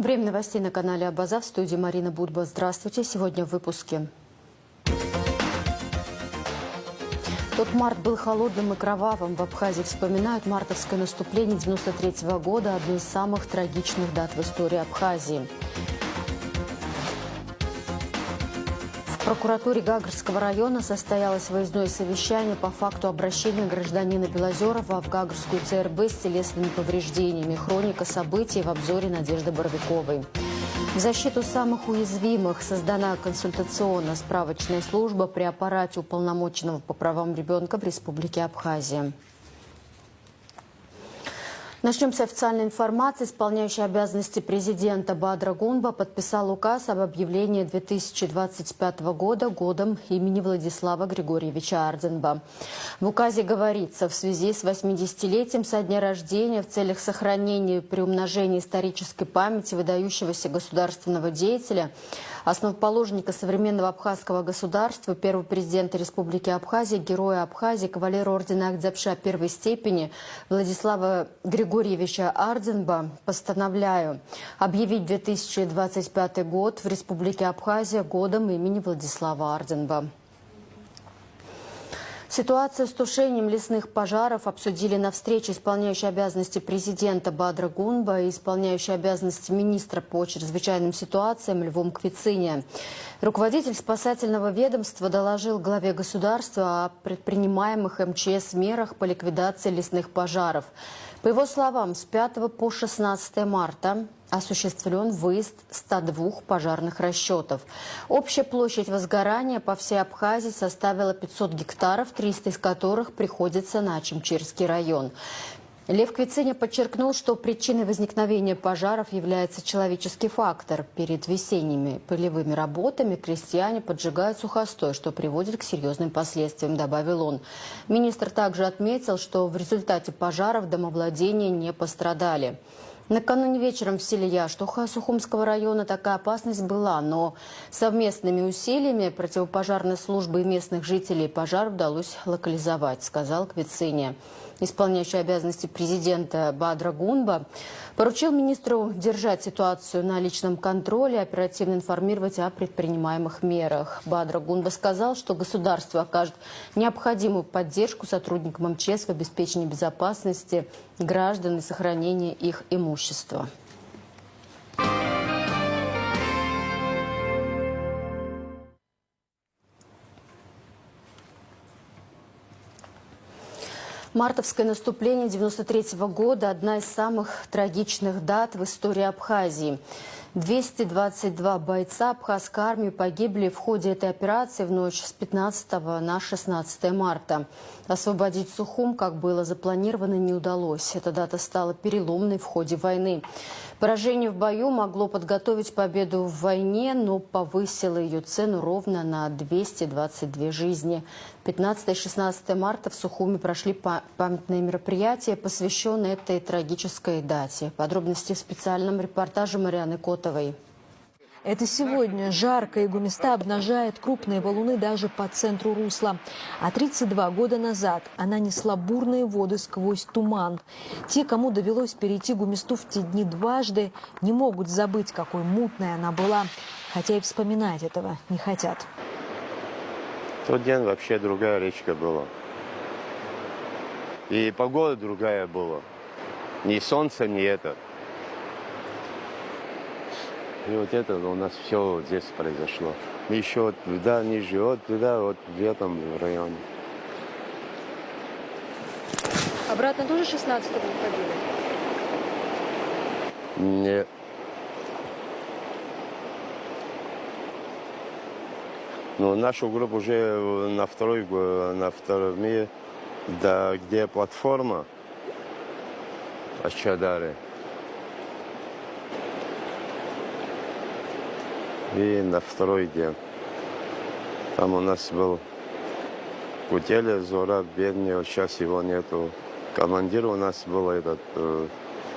Время новостей на канале Абаза. В студии Марина Будба. Здравствуйте. Сегодня в выпуске. Тот март был холодным и кровавым. В Абхазии вспоминают мартовское наступление 1993 года, одну из самых трагичных дат в истории Абхазии. В прокуратуре Гагарского района состоялось выездное совещание по факту обращения гражданина Белозерова в Гагарскую ЦРБ с телесными повреждениями. Хроника событий в обзоре Надежды Боровиковой. В защиту самых уязвимых создана консультационно-справочная служба при аппарате уполномоченного по правам ребенка в Республике Абхазия. Начнем с официальной информации. Исполняющий обязанности президента Бадра Гунба подписал указ об объявлении 2025 года годом имени Владислава Григорьевича Арденба. В указе говорится, в связи с 80-летием со дня рождения в целях сохранения и приумножения исторической памяти выдающегося государственного деятеля, основоположника современного абхазского государства, первого президента Республики Абхазия, героя Абхазии, кавалера ордена Агдзябша первой степени Владислава Григорьевича Арденба, постановляю объявить 2025 год в Республике Абхазия годом имени Владислава Арденба. Ситуацию с тушением лесных пожаров обсудили на встрече исполняющий обязанности президента Бадра Гунба и исполняющий обязанности министра по чрезвычайным ситуациям Львом Квицине. Руководитель спасательного ведомства доложил главе государства о предпринимаемых МЧС мерах по ликвидации лесных пожаров. По его словам, с 5 по 16 марта осуществлен выезд 102 пожарных расчетов. Общая площадь возгорания по всей Абхазии составила 500 гектаров, 300 из которых приходится на Ачимчирский район. Лев Квициня подчеркнул, что причиной возникновения пожаров является человеческий фактор. Перед весенними полевыми работами крестьяне поджигают сухостой, что приводит к серьезным последствиям, добавил он. Министр также отметил, что в результате пожаров домовладения не пострадали. Накануне вечером в селе Яштуха Сухумского района такая опасность была, но совместными усилиями противопожарной службы и местных жителей пожар удалось локализовать, сказал Квициня. Исполняющий обязанности президента Бадра Гунба поручил министру держать ситуацию на личном контроле и оперативно информировать о предпринимаемых мерах. Бадра Гунба сказал, что государство окажет необходимую поддержку сотрудникам МЧС в обеспечении безопасности граждан и сохранении их имущества. Мартовское наступление 1993 года – одна из самых трагичных дат в истории Абхазии. 222 бойца абхазской армии погибли в ходе этой операции в ночь с 15 на 16 марта. Освободить Сухум, как было запланировано, не удалось. Эта дата стала переломной в ходе войны. Поражение в бою могло подготовить победу в войне, но повысило ее цену ровно на 222 жизни. 15 и 16 марта в Сухуме прошли памятные мероприятия, посвященные этой трагической дате. Подробности в специальном репортаже Марианы Котовой. Это сегодня жаркая Игуместа обнажает крупные валуны даже по центру русла. А 32 года назад она несла бурные воды сквозь туман. Те, кому довелось перейти Гуместу в те дни дважды, не могут забыть, какой мутной она была. Хотя и вспоминать этого не хотят. Тот день вообще другая речка была. И погода другая была. Ни солнце, ни это. И вот это у нас все здесь произошло. Еще туда ниже, вот туда, вот в этом районе. Обратно тоже 16-го уходили? Нет. Ну, нашу группу уже на втором мире, да, где платформа Ачадары. И на второй день. Там у нас был Кутеля, Зора, бедный, сейчас его нету. Командир у нас был этот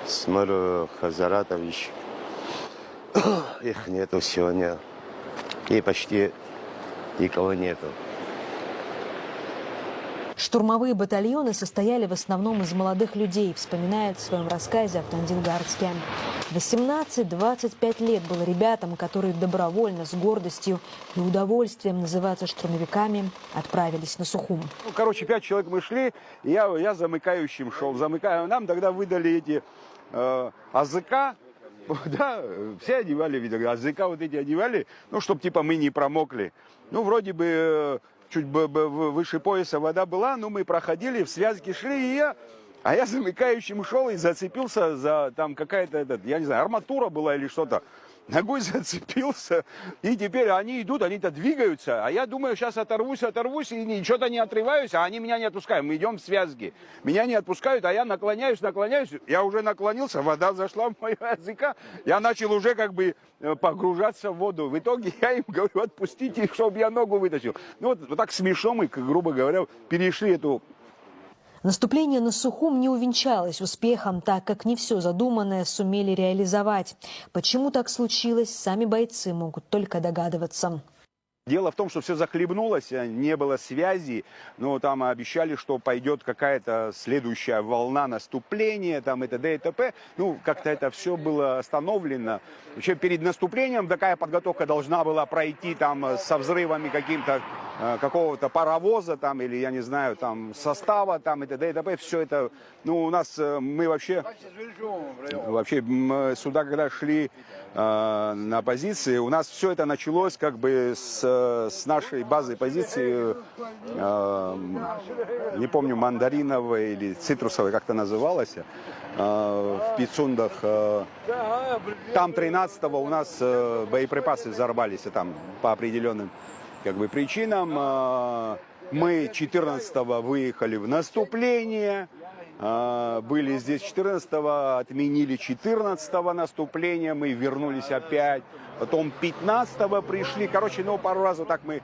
Смыр Хазаратович. Их нету сегодня. И почти никого нету. Штурмовые батальоны состояли в основном из молодых людей, вспоминает в своем рассказе Автандил Гарцкий. 18-25 лет было ребятам, которые добровольно, с гордостью и удовольствием называться штурмовиками, отправились на Сухум. Ну, короче, 5 человек мы шли, и я замыкающим шел. Нам тогда выдали эти АЗК, да, все одевали, видно, АЗК вот эти одевали, ну, чтобы типа мы не промокли. Ну, вроде бы чуть выше пояса вода была, но мы проходили, в связке шли, а я замыкающим шел и зацепился за там какая-то, я не знаю, арматура была или что-то. Ногой зацепился, и теперь они идут, они-то двигаются, а я думаю, сейчас оторвусь, и ничего-то не отрываюсь, а они меня не отпускают, мы идем в связке. Меня не отпускают, а я наклоняюсь, я уже наклонился, вода зашла в мой язык, я начал уже как бы погружаться в воду. В итоге я им говорю, отпустите, чтобы я ногу вытащил. Ну вот так смешно мы, грубо говоря, перешли эту... Наступление на Сухум не увенчалось успехом, так как не все задуманное сумели реализовать. Почему так случилось, сами бойцы могут только догадываться. Дело в том, что все захлебнулось, не было связи, но там обещали, что пойдет какая-то следующая волна наступления, там и т.д. и т.п. Ну, как-то это все было остановлено. Вообще перед наступлением такая подготовка должна была пройти там со взрывами какого-то паровоза там, или, я не знаю, там состава там и т.д. и т.п. Все это, ну, у нас, мы вообще сюда, когда шли на позиции, у нас все это началось как бы с нашей базы позиции, не помню, мандариновой или цитрусовой, как-то называлась, в Пицундах. Там 13-го у нас боеприпасы взорвались там по определенным как бы причинам. Мы 14-го выехали в наступление. Были здесь 14-го, отменили 14-го наступление, мы вернулись опять. Потом 15-го пришли. Короче, ну, пару раз вот так мы...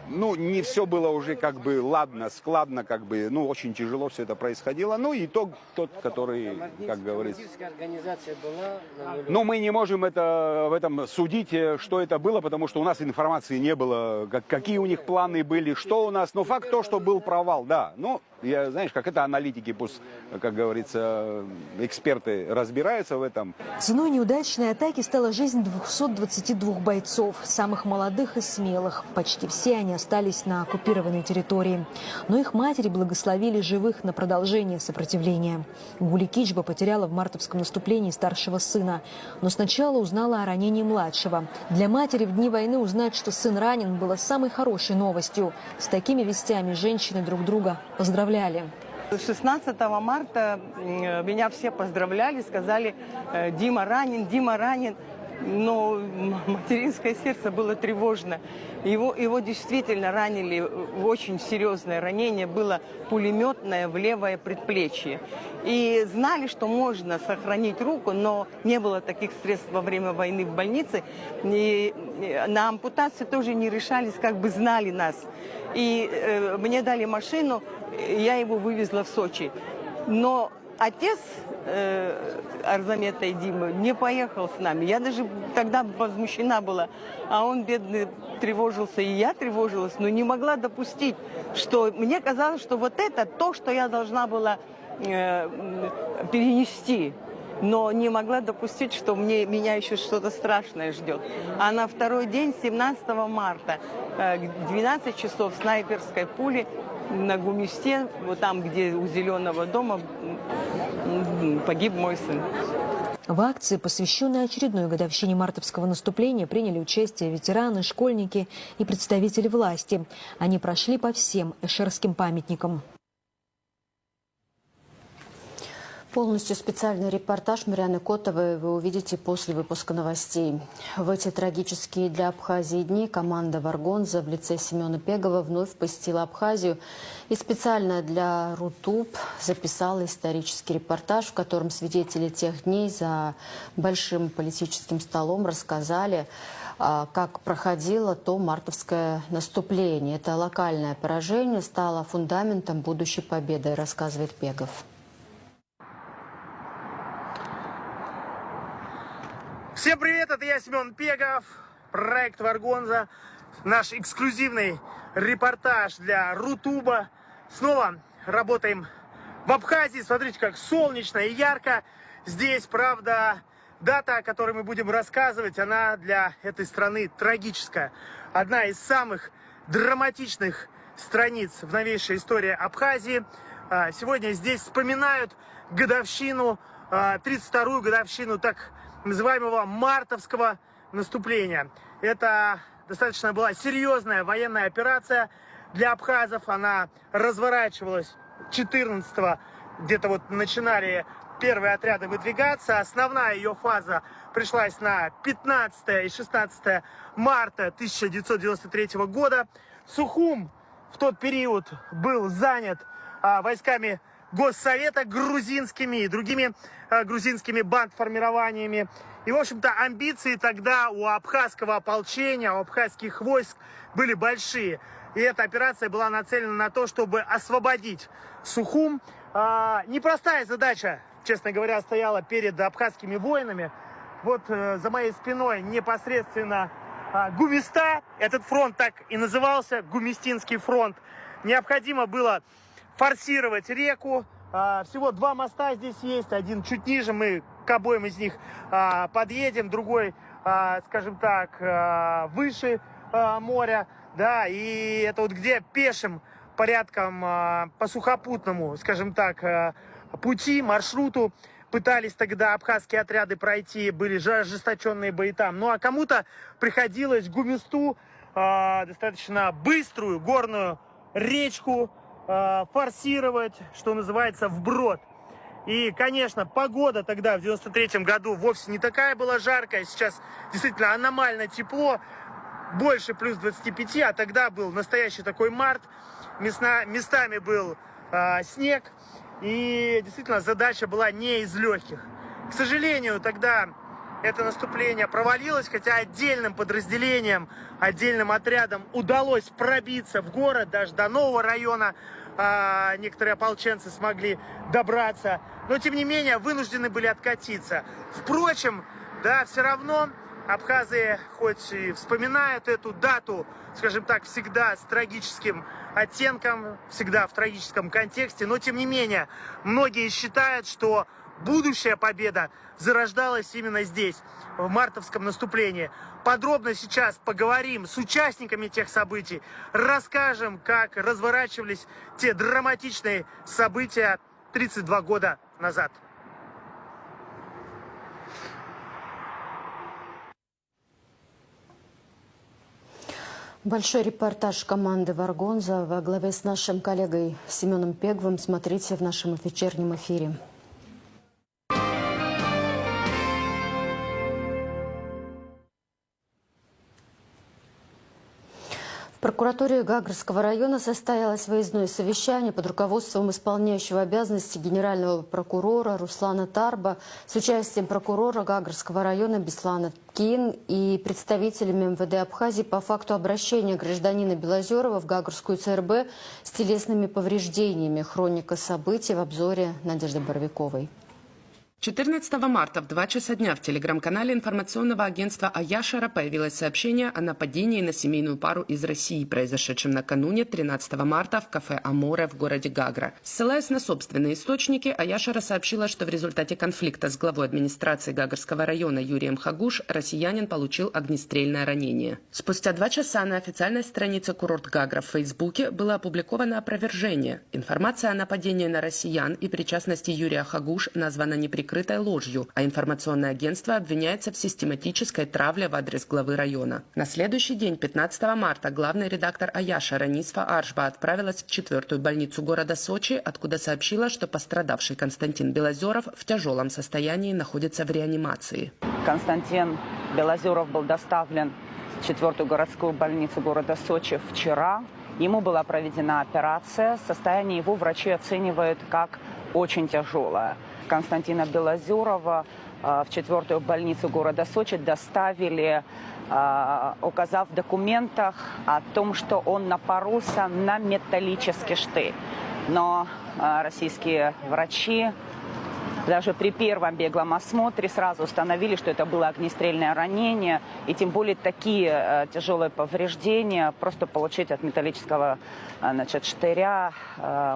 Ну, не все было уже как бы ладно, складно, как бы, ну, очень тяжело все это происходило. Ну, итог тот, который, как говорится... Организация была... Ну, мы не можем в этом судить, что это было, потому что у нас информации не было, какие у них планы были, что у нас. Но факт то, что был провал, да. Ну, знаешь, как это аналитики, пусть, как говорится, эксперты разбираются в этом. Ценой неудачной атаки стала жизнь 222 бойцов, самых молодых и смелых. Почти все они остались на оккупированной территории. Но их матери благословили живых на продолжение сопротивления. Гули Кичба потеряла в мартовском наступлении старшего сына. Но сначала узнала о ранении младшего. Для матери в дни войны узнать, что сын ранен, было самой хорошей новостью. С такими вестями женщины друг друга поздравляли. 16 марта меня все поздравляли, сказали: Дима ранен, Дима ранен. Но материнское сердце было тревожно. Его действительно ранили, очень серьезное ранение было пулеметное в левое предплечье. И знали, что можно сохранить руку, но не было таких средств во время войны в больнице. И на ампутацию тоже не решались, как бы знали нас. И мне дали машину, я его вывезла в Сочи. Но отец Арзамета и Димы не поехал с нами. Я даже тогда возмущена была. А он, бедный, тревожился, и я тревожилась, но не могла допустить, что мне казалось, что вот это то, что я должна была перенести. Но не могла допустить, что меня еще что-то страшное ждет. А на второй день, 17 марта, 12 часов снайперской пули на Гумисте, вот там, где у Зеленого дома, погиб мой сын. В акции, посвященной очередной годовщине мартовского наступления, приняли участие ветераны, школьники и представители власти. Они прошли по всем эшерским памятникам. Полностью специальный репортаж Марианы Котовой вы увидите после выпуска новостей. В эти трагические для Абхазии дни команда Варгонза в лице Семена Пегова вновь посетила Абхазию и специально для Рутуб записала исторический репортаж, в котором свидетели тех дней за большим политическим столом рассказали, как проходило то мартовское наступление. Это локальное поражение стало фундаментом будущей победы, рассказывает Пегов. Всем привет, это я, Семен Пегов, проект Варгонза, наш эксклюзивный репортаж для Рутуба. снова работаем в Абхазии. Смотрите, как солнечно и ярко здесь. Правда, дата, о которой мы будем рассказывать, она для этой страны трагическая. Одна из самых драматичных страниц в новейшей истории Абхазии. Сегодня здесь вспоминают годовщину, 32-ю годовщину так называемого мартовского наступления. Это достаточно была серьезная военная операция для абхазов. Она разворачивалась 14-го, где-то вот начинали первые отряды выдвигаться. Основная ее фаза пришлась на 15 и 16 марта 1993 года. Сухум в тот период был занят войсками Госсовета грузинскими и другими грузинскими бандформированиями. И, в общем-то, амбиции тогда у абхазского ополчения, у абхазских войск были большие. И эта операция была нацелена на то, чтобы освободить Сухум. Непростая задача, честно говоря, стояла перед абхазскими воинами. Вот за моей спиной непосредственно Гумиста. Этот фронт так и назывался, Гумистинский фронт. Необходимо было форсировать реку. Всего 2 моста здесь есть. Один чуть ниже, мы к обоим из них подъедем. Другой, скажем так, выше моря. Да, и это вот где пешим порядком по сухопутному, скажем так, пути, маршруту пытались тогда абхазские отряды пройти, были же ожесточенные бои там. Ну а кому-то приходилось Гумисту, достаточно быструю горную речку, форсировать, что называется, вброд. И, конечно, погода тогда, в 93-м году, вовсе не такая была жаркая. Сейчас действительно аномально тепло, больше плюс 25, а тогда был настоящий такой март. Местами был снег, и действительно задача была не из легких. К сожалению, тогда это наступление провалилось, хотя отдельным подразделениям, отдельным отрядам удалось пробиться в город, даже до нового района некоторые ополченцы смогли добраться, но тем не менее вынуждены были откатиться. Впрочем, да, все равно абхазы хоть и вспоминают эту дату, скажем так, всегда с трагическим оттенком, всегда в трагическом контексте, но тем не менее многие считают, что будущая победа зарождалась именно здесь, в мартовском наступлении. Подробно сейчас поговорим с участниками тех событий, расскажем, как разворачивались те драматичные события 32 года назад. Большой репортаж команды Варгонза во главе с нашим коллегой Семеном Пеговым смотрите в нашем вечернем эфире. В прокуратуре Гагрского района состоялось выездное совещание под руководством исполняющего обязанности генерального прокурора Руслана Тарба с участием прокурора Гагрского района Беслана Кин и представителями МВД Абхазии по факту обращения гражданина Белозерова в Гагрскую ЦРБ с телесными повреждениями. Хроника событий в обзоре Надежды Боровиковой. 14 марта в 2 часа дня в телеграм-канале информационного агентства Аяшара появилось сообщение о нападении на семейную пару из России, произошедшем накануне 13 марта в кафе «Аморе» в городе Гагра. Ссылаясь на собственные источники, Аяшара сообщила, что в результате конфликта с главой администрации Гагрского района Юрием Хагуш россиянин получил огнестрельное ранение. Спустя 2 часа на официальной странице «Курорт Гагра» в Фейсбуке было опубликовано опровержение. Информация о нападении на россиян и причастности Юрия Хагуш названа неприкрытой ложью, а информационное агентство обвиняется в систематической травле в адрес главы района. На следующий день, 15 марта, главный редактор Аяшара Нисфа Аршба отправилась в 4-ю больницу города Сочи, откуда сообщила, что пострадавший Константин Белозеров в тяжелом состоянии находится в реанимации. Константин Белозеров был доставлен в 4-ю городскую больницу города Сочи вчера. Ему была проведена операция. Состояние его врачи оценивают как очень тяжелое. Константина Белозерова в 4-ю больницу города Сочи доставили, указав в документах о том, что он напоролся на металлический штырь. Но российские врачи Даже при первом беглом осмотре сразу установили, что это было огнестрельное ранение. И тем более такие тяжелые повреждения просто получить от металлического штыря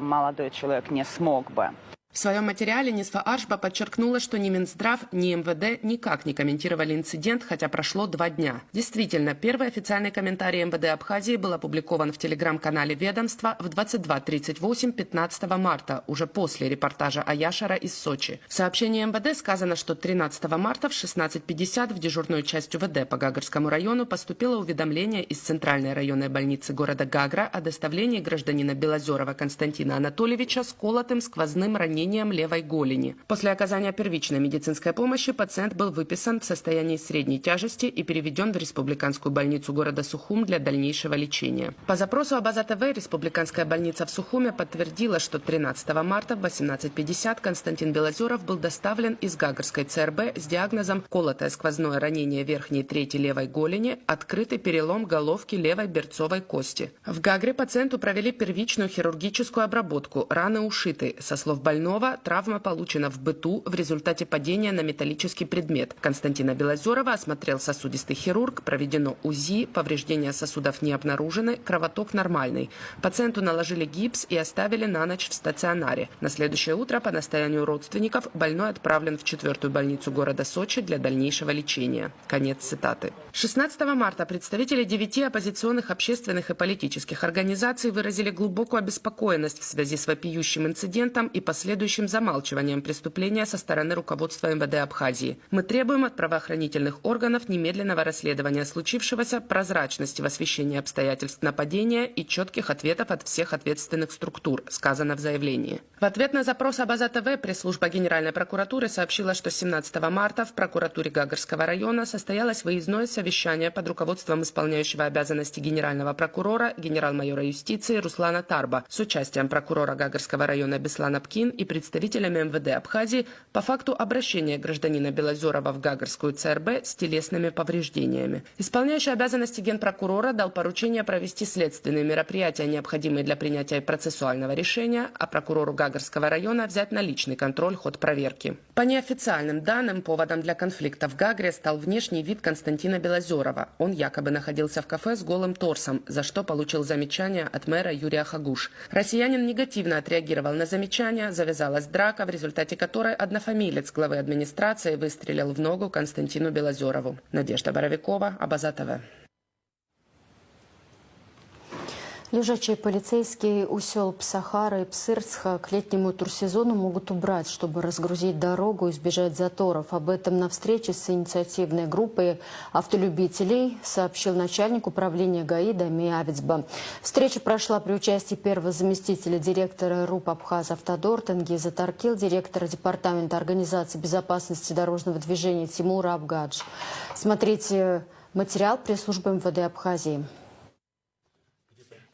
молодой человек не смог бы. В своем материале Нисфа Аршба подчеркнула, что ни Минздрав, ни МВД никак не комментировали инцидент, хотя прошло 2 дня. Действительно, первый официальный комментарий МВД Абхазии был опубликован в телеграм-канале ведомства в 22:38 15 марта, уже после репортажа Аяшара из Сочи. В сообщении МВД сказано, что 13 марта в 16:50 в дежурную часть УВД по Гагарскому району поступило уведомление из Центральной районной больницы города Гагра о доставлении гражданина Белозерова Константина Анатольевича с колотым сквозным ранением левой голени. После оказания первичной медицинской помощи пациент был выписан в состоянии средней тяжести и переведен в республиканскую больницу города Сухум для дальнейшего лечения. По запросу Абаза ТВ республиканская больница в Сухуме подтвердила, что 13 марта в 18:50 Константин Белозеров был доставлен из Гагарской ЦРБ с диагнозом колотое сквозное ранение верхней трети левой голени, открытый перелом головки левой берцовой кости. В Гагре пациенту провели первичную хирургическую обработку, раны ушиты. Со слов больного, травма получена в быту в результате падения на металлический предмет. Константина Белозерова осмотрел сосудистый хирург, проведено УЗИ, повреждения сосудов не обнаружены, кровоток нормальный. Пациенту наложили гипс и оставили на ночь в стационаре. На следующее утро по настоянию родственников больной отправлен в 4-ю больницу города Сочи для дальнейшего лечения. Конец цитаты. 16 марта представители 9 оппозиционных общественных и политических организаций выразили глубокую обеспокоенность в связи с вопиющим инцидентом и последующим замалчиванием преступления со стороны руководства МВД Абхазии. Мы требуем от правоохранительных органов немедленного расследования случившегося, прозрачности в освещении обстоятельств нападения и четких ответов от всех ответственных структур, сказано в заявлении. В ответ на запрос Абаза ТВ пресс-служба Генеральной прокуратуры сообщила, что 17 марта в прокуратуре Гагарского района состоялось выездное совещание под руководством исполняющего обязанности генерального прокурора, генерал-майора юстиции Руслана Тарба с участием прокурора Гагарского района Беслана Пкин и представителями МВД Абхазии по факту обращения гражданина Белозерова в Гагарскую ЦРБ с телесными повреждениями. Исполняющий обязанности генпрокурора дал поручение провести следственные мероприятия, необходимые для принятия процессуального решения, а прокурору Гагарского района взять на личный контроль ход проверки. По неофициальным данным, поводом для конфликта в Гагре стал внешний вид Константина Белозерова. Он якобы находился в кафе с голым торсом, за что получил замечание от мэра Юрия Хагуш. Россиянин негативно отреагировал на замечание, завязалась драка, в результате которой однофамилец главы администрации выстрелил в ногу Константину Белозерову. Надежда Боровикова, Абаза ТВ. Лежачие полицейские у сел Псахара и Псырцха к летнему турсезону могут убрать, чтобы разгрузить дорогу и избежать заторов. Об этом на встрече с инициативной группой автолюбителей сообщил начальник управления ГАИ Дамир Авицба. Встреча прошла при участии первого заместителя директора РУП Абхаз-Автодор Тенгиза Таркил, директора департамента организации безопасности дорожного движения Тимура Абгадж. Смотрите материал пресс-службы МВД Абхазии.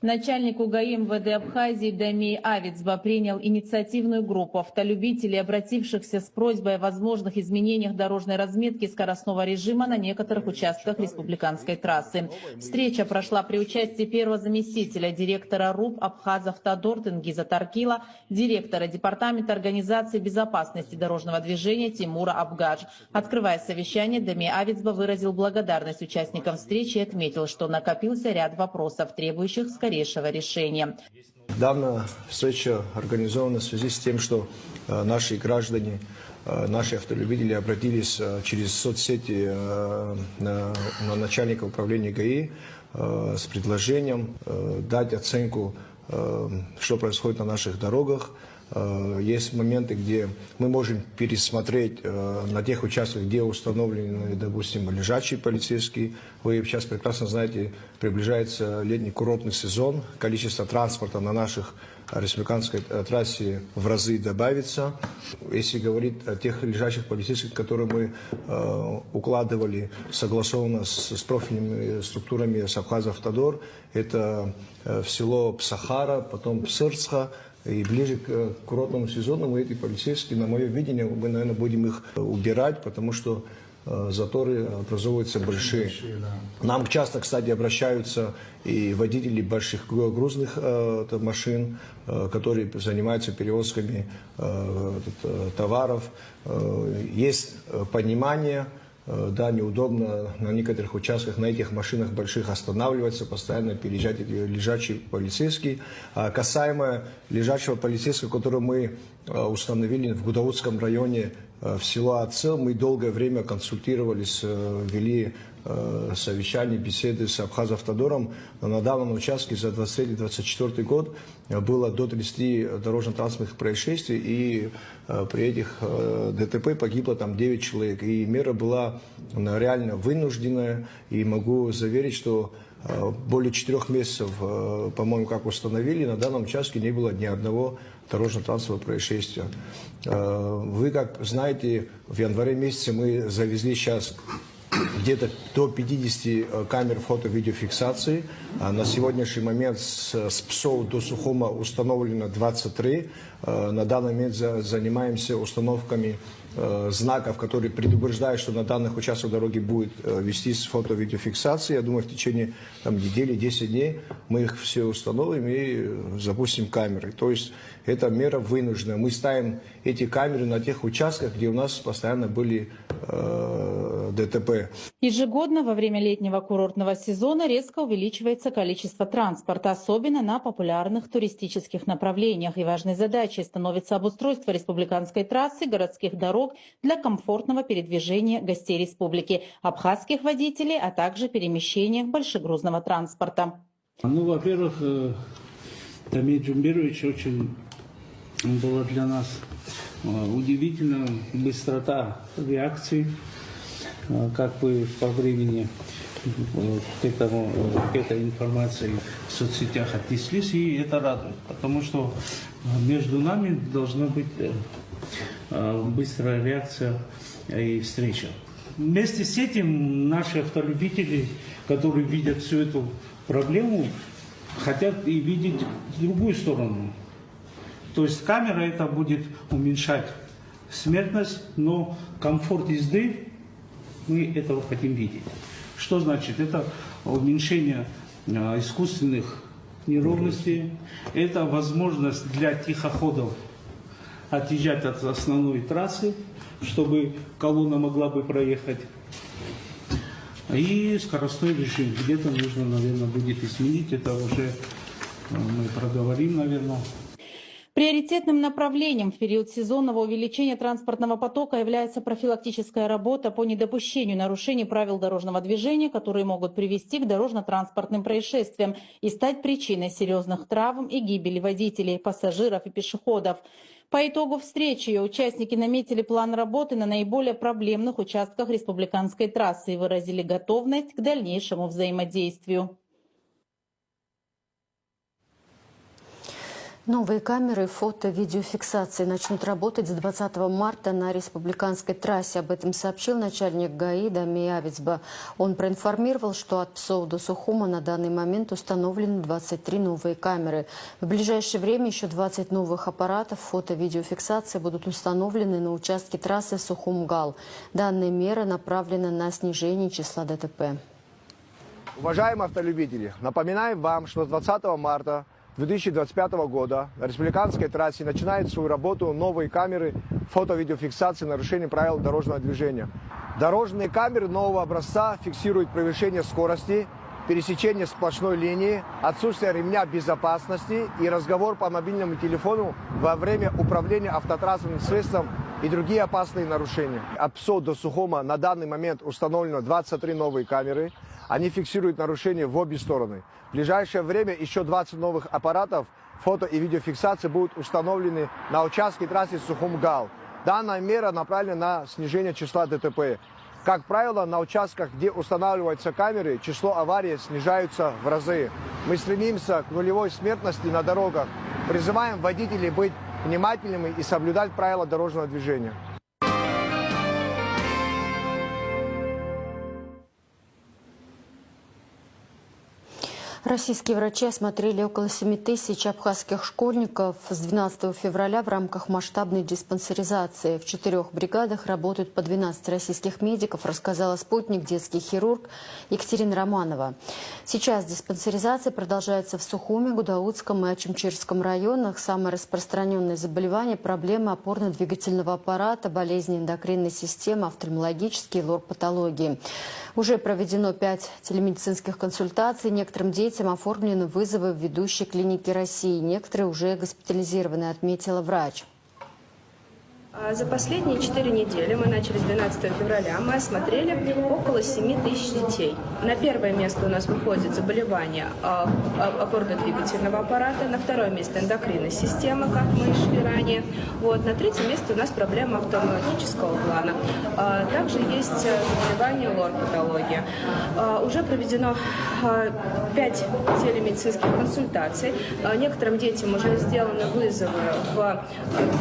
Начальник УГАИ МВД Абхазии Дамир Авицба принял инициативную группу автолюбителей, обратившихся с просьбой о возможных изменениях дорожной разметки скоростного режима на некоторых участках республиканской трассы. Встреча прошла при участии первого заместителя директора РУП Абхаз-Автодор Тенгиза Таркила, директора департамента организации безопасности дорожного движения Тимура Абгадж. Открывая совещание, Дамир Авицба выразил благодарность участникам встречи и отметил, что накопился ряд вопросов, требующих скорейшего решения. Данная встреча организована в связи с тем, что наши граждане, наши автолюбители обратились через соцсети на начальника управления ГАИ с предложением дать оценку, что происходит на наших дорогах. Есть моменты, где мы можем пересмотреть на тех участках, где установлены, допустим, лежачие полицейские. Вы сейчас прекрасно знаете, приближается летний курортный сезон. Количество транспорта на наших республиканской трассе в разы добавится. Если говорить о тех лежачих полицейских, которые мы укладывали согласованно с профильными структурами с Абхаз-Автодор, это в село Псахара, потом Псырцха. И ближе к курортному сезону мы эти полицейские, на мое видение, мы, наверное, будем их убирать, потому что заторы образовываются большие. Нам часто, кстати, обращаются и водители больших грузных машин, которые занимаются перевозками товаров. Есть понимание. Да, неудобно на некоторых участках на этих машинах больших останавливаться, постоянно переезжать эти лежачие полицейские. А касаемо лежачего полицейского, который мы установили в Гудаутском районе в село Ацел, мы долгое время консультировались, вели совещания, беседы с Абхаз-Автодором. На данном участке за 23-24 год было до 30 дорожно-транспортных происшествий, и при этих ДТП погибло там 9 человек. И мера была реально вынужденная, и могу заверить, что более 4 месяцев, по-моему, как установили, на данном участке не было ни одного дорожно-транспортного происшествия. Вы, как знаете, в январе месяце мы завезли сейчас где-то до 50 камер фото-видеофиксации. На сегодняшний момент с Псоу до Сухума установлено 23. На данный момент занимаемся установками знаков, которые предупреждают, что на данных участках дороги будет вестись фото-видеофиксация. Я думаю, в течение недели, 10 дней мы их все установим и запустим камеры. То есть это мера вынужденная. Мы ставим эти камеры на тех участках, где у нас постоянно были ДТП. Ежегодно во время летнего курортного сезона резко увеличивается количество транспорта, особенно на популярных туристических направлениях. И важной задачей становится обустройство республиканской трассы, городских дорог для комфортного передвижения гостей республики, абхазских водителей, а также перемещения большегрузного транспорта. Ну, во-первых, Дамир Джумбирович, очень была для нас удивительна быстрота реакции, как вы по времени к этой информации в соцсетях отнеслись, и это радует, потому что между нами должна быть быстрая реакция и встреча. Вместе с этим наши автолюбители, которые видят всю эту проблему, хотят и видеть другую сторону. То есть камера это будет уменьшать смертность, но комфорт езды мы этого хотим видеть. Что значит? Это уменьшение искусственных неровностей, это возможность для тихоходов отъезжать от основной трассы, чтобы колонна могла бы проехать. И скоростной режим где-то нужно, наверное, будет изменить, это уже мы проговорим, наверное. Приоритетным направлением в период сезонного увеличения транспортного потока является профилактическая работа по недопущению нарушений правил дорожного движения, которые могут привести к дорожно-транспортным происшествиям и стать причиной серьезных травм и гибели водителей, пассажиров и пешеходов. По итогу встречи ее участники наметили план работы на наиболее проблемных участках республиканской трассы и выразили готовность к дальнейшему взаимодействию. Новые камеры фото-видеофиксации начнут работать с 20 марта на республиканской трассе. Об этом сообщил начальник ГАИ Дамир Авицба. Он проинформировал, что от Псоу до Сухума на данный момент установлены 23 новые камеры. В ближайшее время еще 20 новых аппаратов фото-видеофиксации будут установлены на участке трассы Сухум-Гал. Данная мера направлена на снижение числа ДТП. Уважаемые автолюбители, напоминаем вам, что с 20 марта 2025 года на республиканской трассе начинают свою работу новые камеры фото-видеофиксации нарушений правил дорожного движения. Дорожные камеры нового образца фиксируют превышение скорости, пересечение сплошной линии, отсутствие ремня безопасности и разговор по мобильному телефону во время управления автотранспортным средством и другие опасные нарушения. От Псоу до Сухума на данный момент установлено 23 новые камеры. Они фиксируют нарушения в обе стороны. В ближайшее время еще 20 новых аппаратов фото- и видеофиксации будут установлены на участке трассы Сухум-Гал. Данная мера направлена на снижение числа ДТП. Как правило, на участках, где устанавливаются камеры, число аварий снижается в разы. Мы стремимся к нулевой смертности на дорогах. Призываем водителей быть внимательными и соблюдать правила дорожного движения. Российские врачи осмотрели около 7 тысяч абхазских школьников с 12 февраля в рамках масштабной диспансеризации. В 4 бригадах работают по 12 российских медиков, рассказала спутник детский хирург Екатерина Романова. Сейчас диспансеризация продолжается в Сухуме, Гудаутском и Ачимчирском районах. Самое распространенное заболевание – проблемы опорно-двигательного аппарата, болезни эндокринной системы, офтальмологические и лор-патологии. Уже проведено 5 телемедицинских консультаций. Некоторым детям оформлены вызовы в ведущей клинике России. Некоторые уже госпитализированы, отметила врач. За последние 4 недели, мы начали с 12 февраля, мы осмотрели около 7 тысяч детей. На первое место у нас выходит заболевание опорно-двигательного аппарата, на второе место эндокринной системы, как мы шли ранее. На третье место у нас проблема офтальмологического плана. Также есть заболевание лор-патология. Уже проведено 5 телемедицинских консультаций. Некоторым детям уже сделаны вызовы в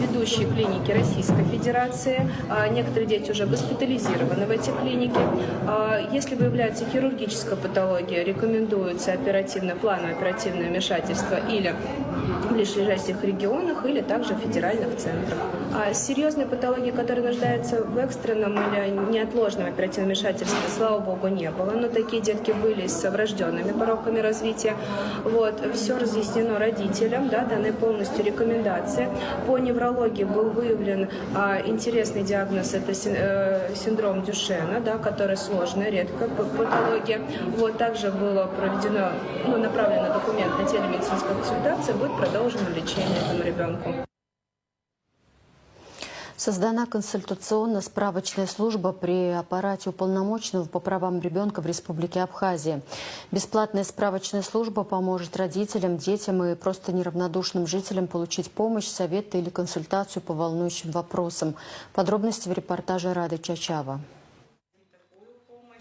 ведущие клиники Российской Федерации. Некоторые дети уже госпитализированы в эти клиники. Если выявляется хирургическая патология, рекомендуется плановое оперативное вмешательство или в ближайших регионах, или также в федеральных центрах. Серьезные патологии, которые нуждаются в экстренном или неотложном оперативном вмешательстве, слава богу, не было. Но такие детки были с врожденными пороками развития. Все разъяснено родителям, даны полностью рекомендации. По неврологии был выявлен интересный диагноз, это синдром Дюшена, который сложная, редкая патология. Также было проведено, направлено документ на телемедицинскую консультацию, будет продолжено лечение этому ребенку. Создана консультационно-справочная служба при аппарате уполномоченного по правам ребенка в Республике Абхазия. Бесплатная справочная служба поможет родителям, детям и просто неравнодушным жителям получить помощь, советы или консультацию по волнующим вопросам. Подробности в репортаже Рады Чачава.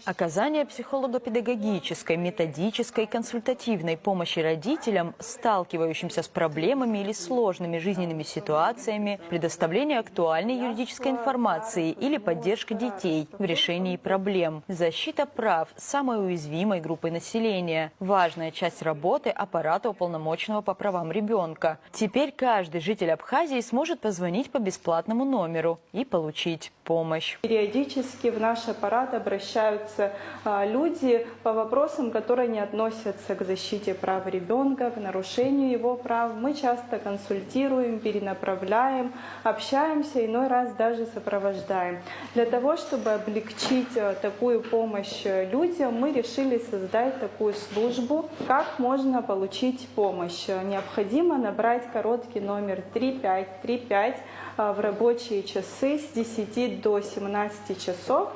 Оказание психолого-педагогической, методической и консультативной помощи родителям, сталкивающимся с проблемами или сложными жизненными ситуациями, предоставление актуальной юридической информации или поддержка детей в решении проблем, защита прав самой уязвимой группы населения – важная часть работы аппарата уполномоченного по правам ребенка. Теперь каждый житель Абхазии сможет позвонить по бесплатному номеру и получить помощь. Периодически в наш аппарат обращаются люди по вопросам, которые не относятся к защите прав ребенка, к нарушению его прав. Мы часто консультируем, перенаправляем, общаемся, иной раз даже сопровождаем. Для того, чтобы облегчить такую помощь людям, мы решили создать такую службу, как можно получить помощь. Необходимо набрать короткий номер 3535 в рабочие часы с 10 до 17 часов.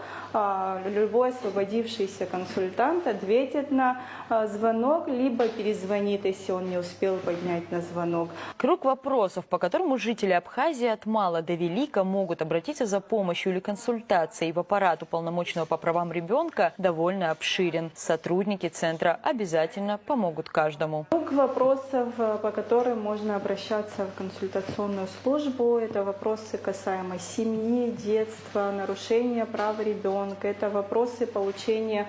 Любой освободившийся консультант ответит на звонок, либо перезвонит, если он не успел поднять на звонок. Круг вопросов, по которому жители Абхазии от мала до велика могут обратиться за помощью или консультацией в аппарат уполномоченного по правам ребенка, довольно обширен. Сотрудники центра обязательно помогут каждому. Круг вопросов, по которым можно обращаться в консультационную службу, это вопросы касаемо семьи, детства, нарушения прав ребенка. Это вопросы получения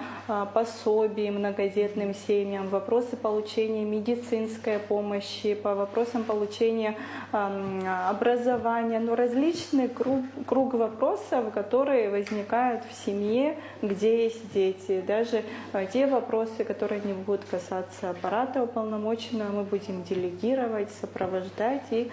пособий многодетным семьям, вопросы получения медицинской помощи, по вопросам получения образования. Различный круг вопросов, которые возникают в семье, где есть дети. Даже те вопросы, которые не будут касаться аппарата уполномоченного, мы будем делегировать, сопровождать и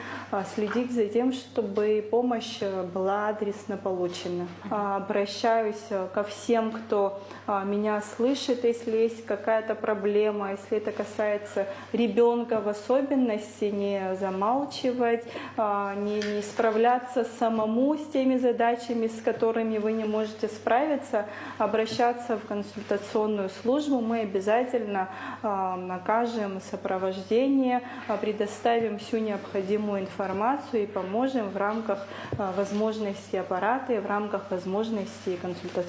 следить за тем, чтобы помощь была адресно получена. Обращаюсь ко всем, кто меня слышит, если есть какая-то проблема, если это касается ребенка в особенности, не замалчивать, не справляться самому с теми задачами, с которыми вы не можете справиться, обращаться в консультационную службу. Мы обязательно окажем сопровождение, предоставим всю необходимую информацию и поможем в рамках возможностей аппарата и в рамках возможностей консультационной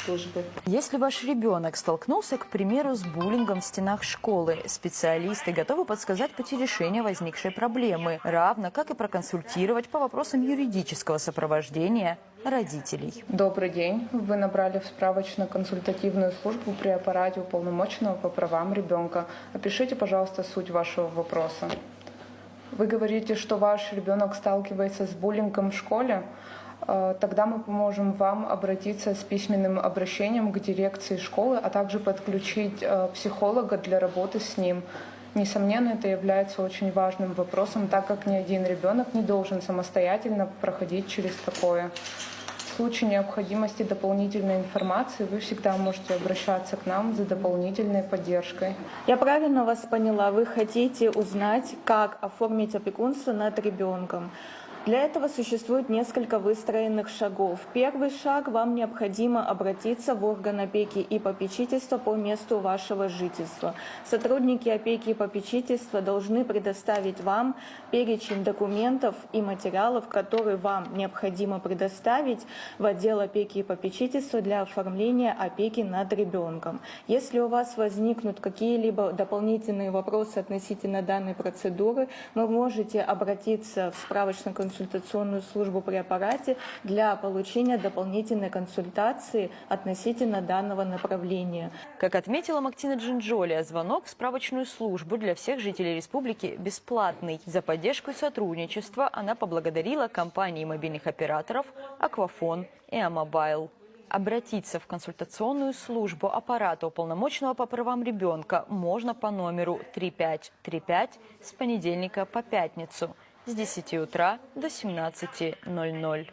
службы. Если ваш ребенок столкнулся, к примеру, с буллингом в стенах школы, специалисты готовы подсказать пути решения возникшей проблемы, равно как и проконсультировать по вопросам юридического сопровождения родителей. Добрый день. Вы набрали в справочно-консультативную службу при аппарате уполномоченного по правам ребенка. Опишите, пожалуйста, суть вашего вопроса. Вы говорите, что ваш ребенок сталкивается с буллингом в школе. Тогда мы поможем вам обратиться с письменным обращением к дирекции школы, а также подключить психолога для работы с ним. Несомненно, это является очень важным вопросом, так как ни один ребенок не должен самостоятельно проходить через такое. В случае необходимости дополнительной информации вы всегда можете обращаться к нам за дополнительной поддержкой. Я правильно вас поняла? Вы хотите узнать, как оформить опекунство над ребенком. Для этого существует несколько выстроенных шагов. Первый шаг – вам необходимо обратиться в орган опеки и попечительства по месту вашего жительства. Сотрудники опеки и попечительства должны предоставить вам перечень документов и материалов, которые вам необходимо предоставить в отдел опеки и попечительства для оформления опеки над ребенком. Если у вас возникнут какие-либо дополнительные вопросы относительно данной процедуры, вы можете обратиться в справочно-консультационную службу при аппарате для получения дополнительной консультации относительно данного направления. Как отметила Мактина Джинджолия, звонок в справочную службу для всех жителей республики бесплатный. За поддержку и сотрудничество она поблагодарила компании мобильных операторов «Аквафон» и «Амобайл». Обратиться в консультационную службу аппарата уполномоченного по правам ребенка можно по номеру 3535 с понедельника по пятницу с 10 утра до 17:00.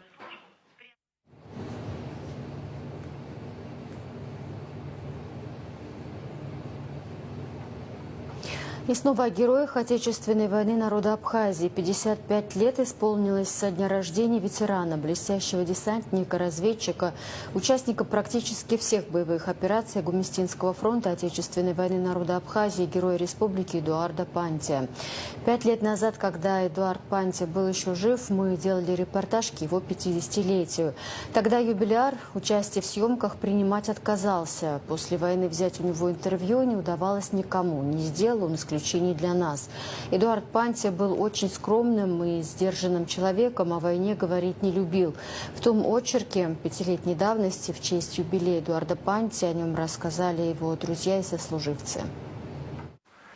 И снова о героях Отечественной войны народа Абхазии. 55 лет исполнилось со дня рождения ветерана, блестящего десантника, разведчика, участника практически всех боевых операций Гумистинского фронта Отечественной войны народа Абхазии, героя республики Эдуарда Пантия. 5 лет назад, когда Эдуард Пантия был еще жив, мы делали репортаж к его 50-летию. Тогда юбиляр участие в съемках принимать отказался. После войны взять у него интервью не удавалось никому. Не сделал он исключение для нас. Эдуард Пантия был очень скромным и сдержанным человеком, о войне говорить не любил. В том очерке 5-летней давности в честь юбилея Эдуарда Пантия о нем рассказали его друзья и сослуживцы.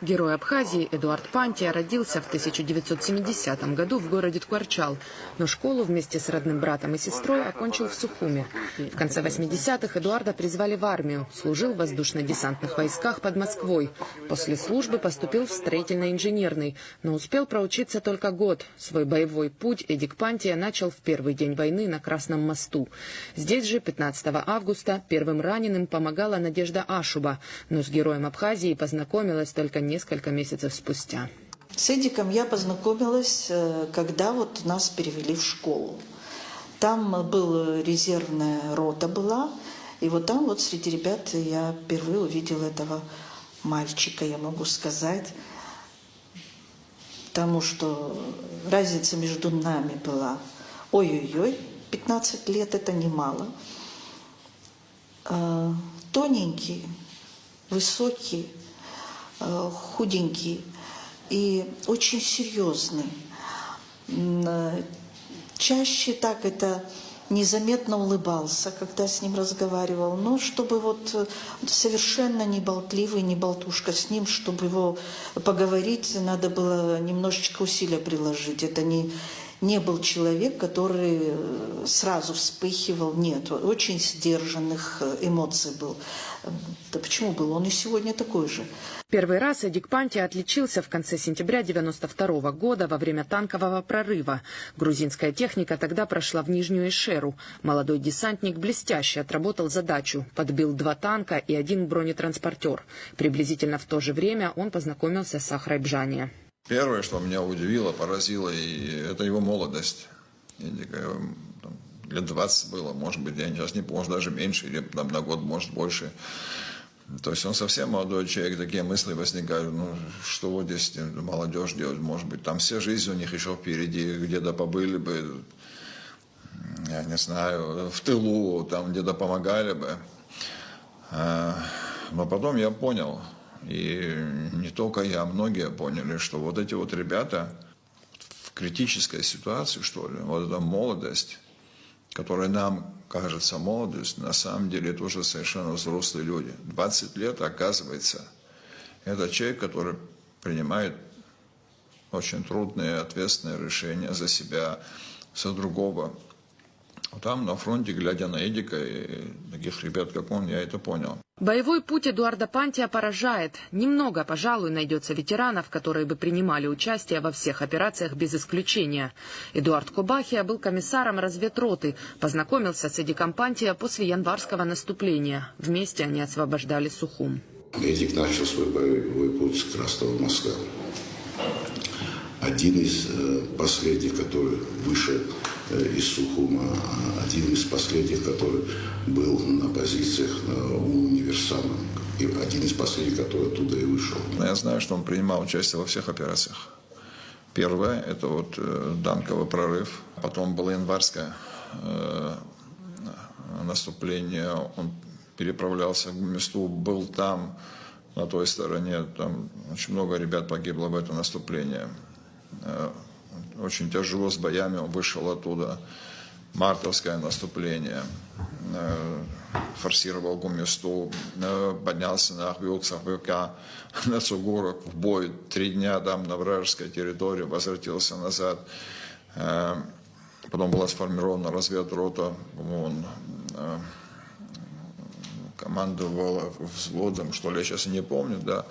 Герой Абхазии Эдуард Пантия родился в 1970 году в городе Ткварчал, но школу вместе с родным братом и сестрой окончил в Сухуме. В конце 80-х Эдуарда призвали в армию, служил в воздушно-десантных войсках под Москвой. После службы поступил в строительно-инженерный, но успел проучиться только год. Свой боевой путь Эдик Пантия начал в первый день войны на Красном мосту. Здесь же 15 августа первым раненым помогала Надежда Ашуба, но с героем Абхазии познакомилась только несколько месяцев спустя. С Эдиком я познакомилась, когда вот нас перевели в школу. Там была резервная рота была, и вот там вот среди ребят я впервые увидела этого мальчика, я могу сказать, потому что разница между нами была, ой-ой-ой, 15 лет это немало. Тоненький, высокий, худенький и очень серьезный. Чаще так это незаметно улыбался, когда с ним разговаривал, но чтобы вот совершенно не болтливый, не болтушка с ним, чтобы его поговорить, надо было немножечко усилия приложить. Это не был человек, который сразу вспыхивал. Нет, очень сдержанных эмоций был. Да почему был? Он и сегодня такой же. Первый раз Эдик Пантия отличился в конце сентября 1992 года во время танкового прорыва. Грузинская техника тогда прошла в Нижнюю Эшеру. Молодой десантник блестяще отработал задачу. Подбил 2 танка и 1 бронетранспортер. Приблизительно в то же время он познакомился с Ахрой Бжания. Первое, что меня удивило, поразило, это его молодость. Лет 20 было, может быть, я сейчас не помню, может даже меньше, или там, на год, может, больше. То есть он совсем молодой человек, такие мысли возникают, ну, что вот здесь молодежь делать, может быть, там вся жизнь у них еще впереди, где-то побыли бы, я не знаю, в тылу, там где-то помогали бы. Но потом я понял, и не только я, многие поняли, что вот эти вот ребята в критической ситуации, что ли, вот эта молодость, которые нам кажется молодость, на самом деле это уже совершенно взрослые люди. 20 лет, оказывается, это человек, который принимает очень трудные, ответственные решения за себя, за другого. Там на фронте, глядя на Эдика и таких ребят, как он, я это понял. Боевой путь Эдуарда Пантия поражает. Немного, пожалуй, найдется ветеранов, которые бы принимали участие во всех операциях без исключения. Эдуард Кубахия был комиссаром разведроты. Познакомился с Эдиком Пантия после январского наступления. Вместе они освобождали Сухум. Эдик начал свой боевой путь с Красного моста. Один из последних, который вышел из Сухума, один из последних, который был на позициях у Универсама, и один из последних, который оттуда и вышел. Я знаю, что он принимал участие во всех операциях. Первое – это вот Данковый прорыв, потом было январское наступление, он переправлялся к месту, был там, на той стороне, там очень много ребят погибло в это наступление. Очень тяжело с боями, он вышел оттуда. Мартовское наступление, форсировал Гуместу, поднялся на Ахвилк-Сахвилка, на Цугурок, в бой 3 дня там на вражеской территории, возвратился назад. Потом была сформирована разведрота, он командовал взводом, что ли, я сейчас не помню, да.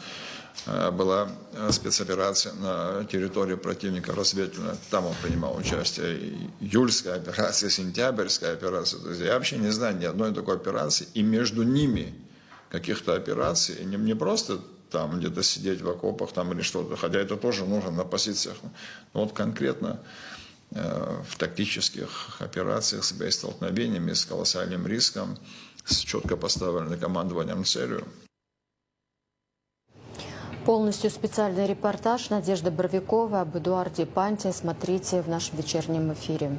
Была спецоперация на территории противника разведывательная, там он принимал участие. Июльская операция, сентябрьская операция. То есть я вообще не знаю ни одной такой операции, и между ними каких-то операций, не просто там где-то сидеть в окопах там или что-то, хотя это тоже нужно на позициях. Но вот конкретно в тактических операциях с боестолкновениями, с колоссальным риском, с четко поставленным командованием целью. Полностью специальный репортаж Надежды Боровиковой об Эдуарде Пантия смотрите в нашем вечернем эфире.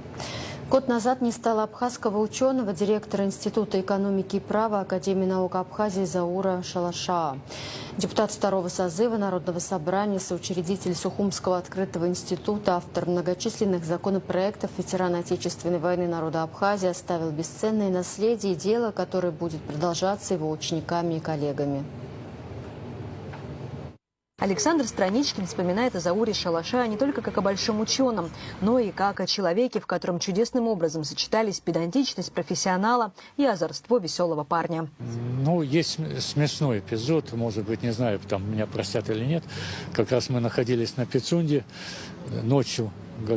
Год назад не стало абхазского ученого, директора Института экономики и права Академии наук Абхазии Заура Шалаша. Депутат 2-го созыва Народного собрания, соучредитель Сухумского открытого института, автор многочисленных законопроектов, ветеран Отечественной войны народа Абхазии, оставил бесценное наследие и дело, которое будет продолжаться его учениками и коллегами. Александр Страничкин вспоминает о Зауре Шалаша не только как о большом ученом, но и как о человеке, в котором чудесным образом сочетались педантичность профессионала и озорство веселого парня. Ну, есть смешной эпизод, может быть, не знаю, там меня простят или нет. Как раз мы находились на Пицунде ночью,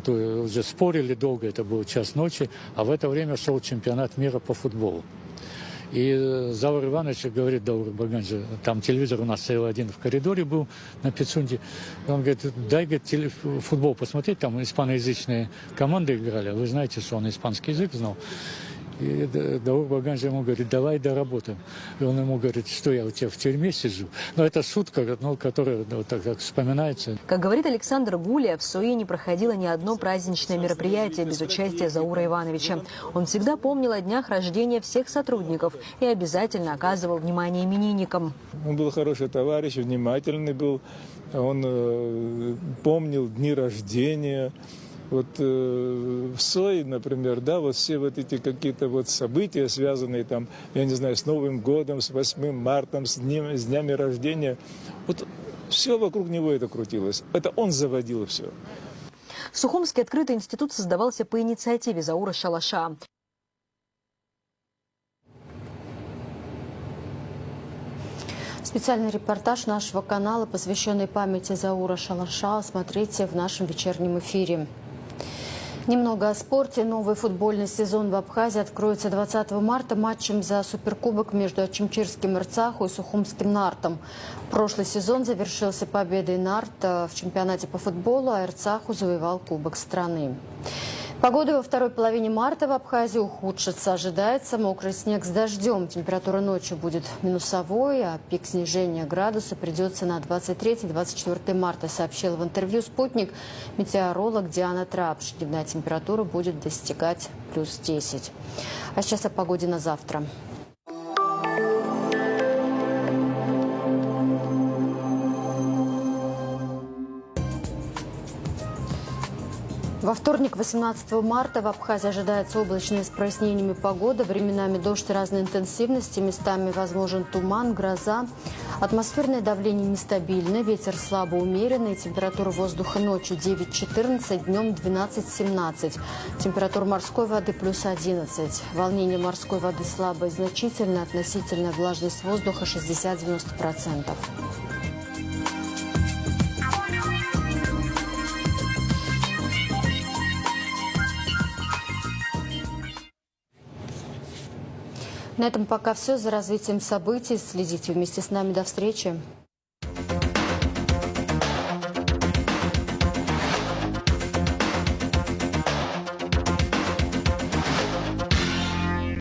уже спорили долго, это был час ночи, а в это время шел чемпионат мира по футболу. И Заур Иванович говорит Дауру Баганже, там телевизор у нас стоял один в коридоре был на Пицунде. Он говорит, дай, говорит, футбол посмотреть, там испаноязычные команды играли. Вы знаете, что он испанский язык знал. И Даур Баганже ему говорит, давай доработаем. И он ему говорит, что я у тебя в тюрьме сижу. Но это шутка, которая вот так вспоминается. Как говорит Александр Гулия, в СОИ не проходило ни одно праздничное мероприятие без участия Заура Ивановича. Он всегда помнил о днях рождения всех сотрудников и обязательно оказывал внимание именинникам. Он был хороший товарищ, внимательный был. Он помнил дни рождения. Вот в СОИ, например, да, вот все вот эти какие-то вот события, связанные там, я не знаю, с Новым годом, с 8 марта, с днями рождения, вот все вокруг него это крутилось. Это он заводил все. Сухумский открытый институт создавался по инициативе Заура Шалаша. Специальный репортаж нашего канала, посвященный памяти Заура Шалаша, смотрите в нашем вечернем эфире. Немного о спорте. Новый футбольный сезон в Абхазии откроется 20 марта матчем за суперкубок между Ачимчирским Эрцаху и Сухумским Нартом. Прошлый сезон завершился победой Нарт в чемпионате по футболу, а Эрцаху завоевал Кубок страны. Погода во второй половине марта в Абхазии ухудшится. Ожидается мокрый снег с дождем. Температура ночью будет минусовой, а пик снижения градуса придется на 23-24 марта, сообщила в интервью «Спутник» метеоролог Диана Трапш. Дневная температура будет достигать плюс 10. А сейчас о погоде на завтра. Во вторник, 18 марта, в Абхазии ожидается облачная с прояснениями погода. Временами дождь разной интенсивности, местами возможен туман, гроза. Атмосферное давление нестабильное, ветер слабо умеренный. Температура воздуха ночью 9-14, днем 12-17. Температура морской воды плюс 11. Волнение морской воды слабое и значительное. Относительная влажность воздуха 60-90%. На этом пока все. За развитием событий следите вместе с нами. До встречи.